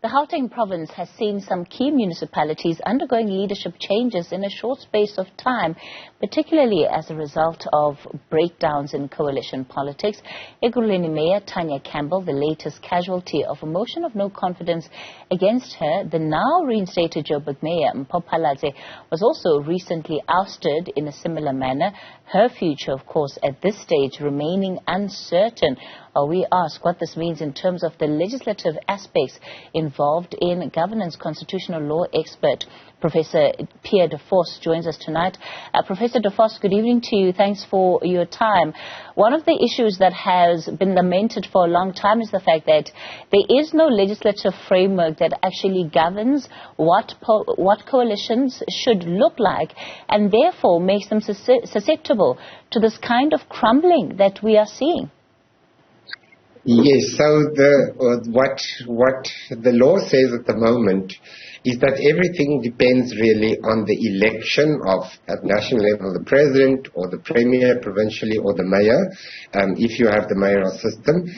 The Gauteng province has seen some key municipalities undergoing leadership changes in a short space of time, particularly as a result of breakdowns in coalition politics. Ekurhuleni Mayor Tania Campbell, the latest casualty of a motion of no confidence against her, the now-reinstated Joburg Mayor Mpho Phalatse, was also recently ousted in a similar manner. Her future, of course, at this stage remaining uncertain. We ask what this means in terms of the legislative aspects involved in governance. Constitutional law expert Professor Pierre De Vos joins us tonight. Professor De Vos, good evening to you. Thanks for your time. One of the issues that has been lamented for a long time is the fact that there is no legislative framework that actually governs what coalitions should look like, and therefore makes them susceptible to this kind of crumbling that we are seeing. Yes, so what the law says at the moment is that everything depends really on the election of, at national level, the president or the premier provincially or the mayor, if you have the mayoral system.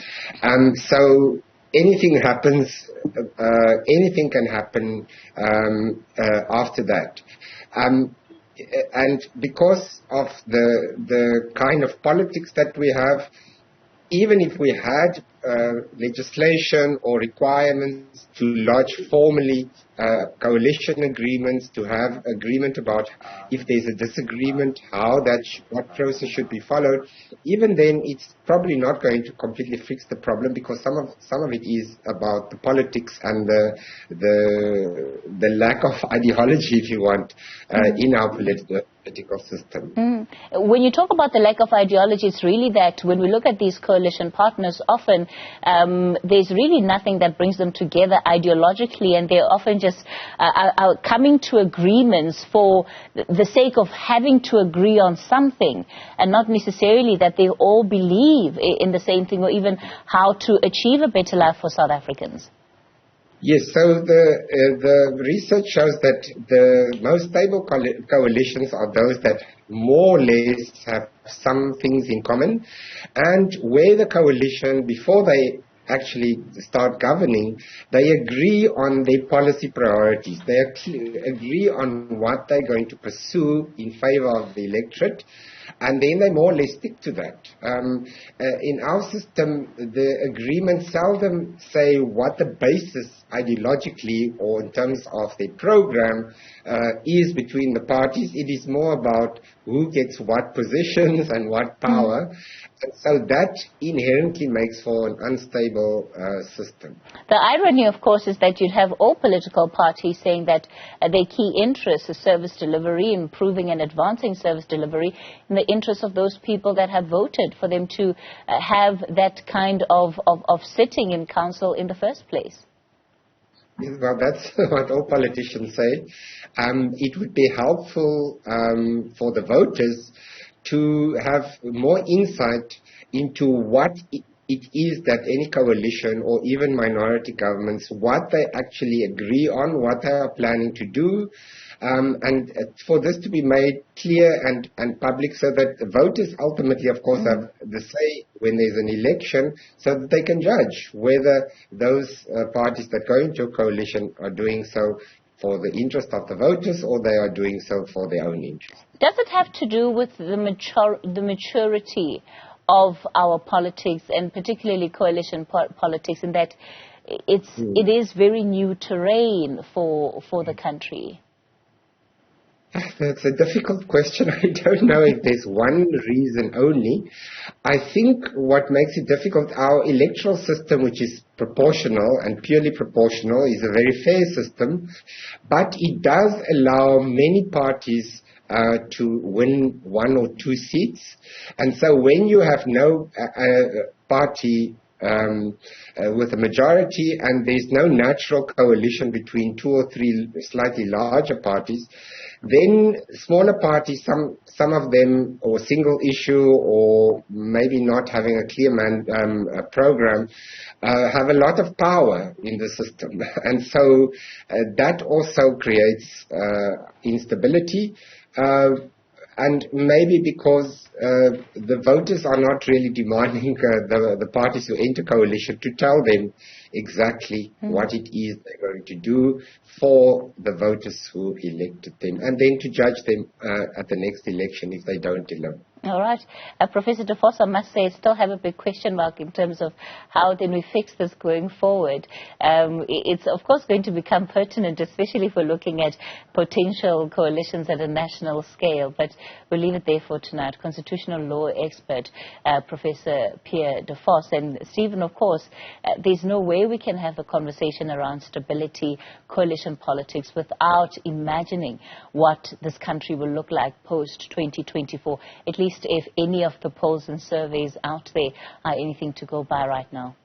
So anything happens, anything can happen after that. And because of the kind of politics that we have, even if we had legislation or requirements to lodge formally coalition agreements, to have agreement about if there's a disagreement, what process should be followed, even then it's probably not going to completely fix the problem, because some of it is about the politics and the lack of ideology, if you want, in our political system. When you talk about the lack of ideology, it's really that when we look at these coalition partners, often there's really nothing that brings them together ideologically, and they're often just are coming to agreements for the sake of having to agree on something, and not necessarily that they all believe in the same thing or even how to achieve a better life for South Africans. Yes, so the research shows that the most stable coalitions are those that more or less have some things in common, and where the coalition, before they actually start governing, they agree on their policy priorities. They agree on what they're going to pursue in favor of the electorate, and then they more or less stick to that. In our system, the agreements seldom say what the basis ideologically or in terms of their program is between the parties. It is more about who gets what positions and what power. And so that inherently makes for an unstable system. The irony, of course, is that you'd have all political parties saying that their key interest is service delivery, improving and advancing service delivery in the interest of those people that have voted for them to have that kind of sitting in council in the first place. Well, that's what all politicians say. It would be helpful for the voters to have more insight into what it is that any coalition or even minority governments, what they actually agree on, what they are planning to do, and for this to be made clear and public, so that the voters ultimately, of course, have the say when there's an election, so that they can judge whether those parties that go into a coalition are doing so for the interest of the voters, or they are doing so for their own interest. Does it have to do with the maturity of our politics, and particularly coalition politics, in that it is very new terrain for the country? That's a difficult question. I don't know if there's one reason only. I think what makes it difficult, our electoral system, which is proportional and purely proportional, is a very fair system, but it does allow many parties to win one or two seats. And so when you have no party with a majority, and there's no natural coalition between two or three slightly larger parties, then smaller parties, some of them, or single issue, or maybe not having a clear program, have a lot of power in the system. And so that also creates instability. And maybe because the voters are not really demanding the parties who enter coalition to tell them exactly what it is they're going to do for the voters who elected them, and then to judge them at the next election if they don't deliver. All right. Professor De Vos, I must say, I still have a big question mark in terms of how then we fix this going forward. It's, of course, going to become pertinent, especially if we're looking at potential coalitions at a national scale. But we'll leave it there for tonight. Constitutional law expert, Professor Pierre De Vos. And Stephen, of course, there's no way we can have a conversation around stability, coalition politics, without imagining what this country will look like post-2024, at least if any of the polls and surveys out there are anything to go by right now.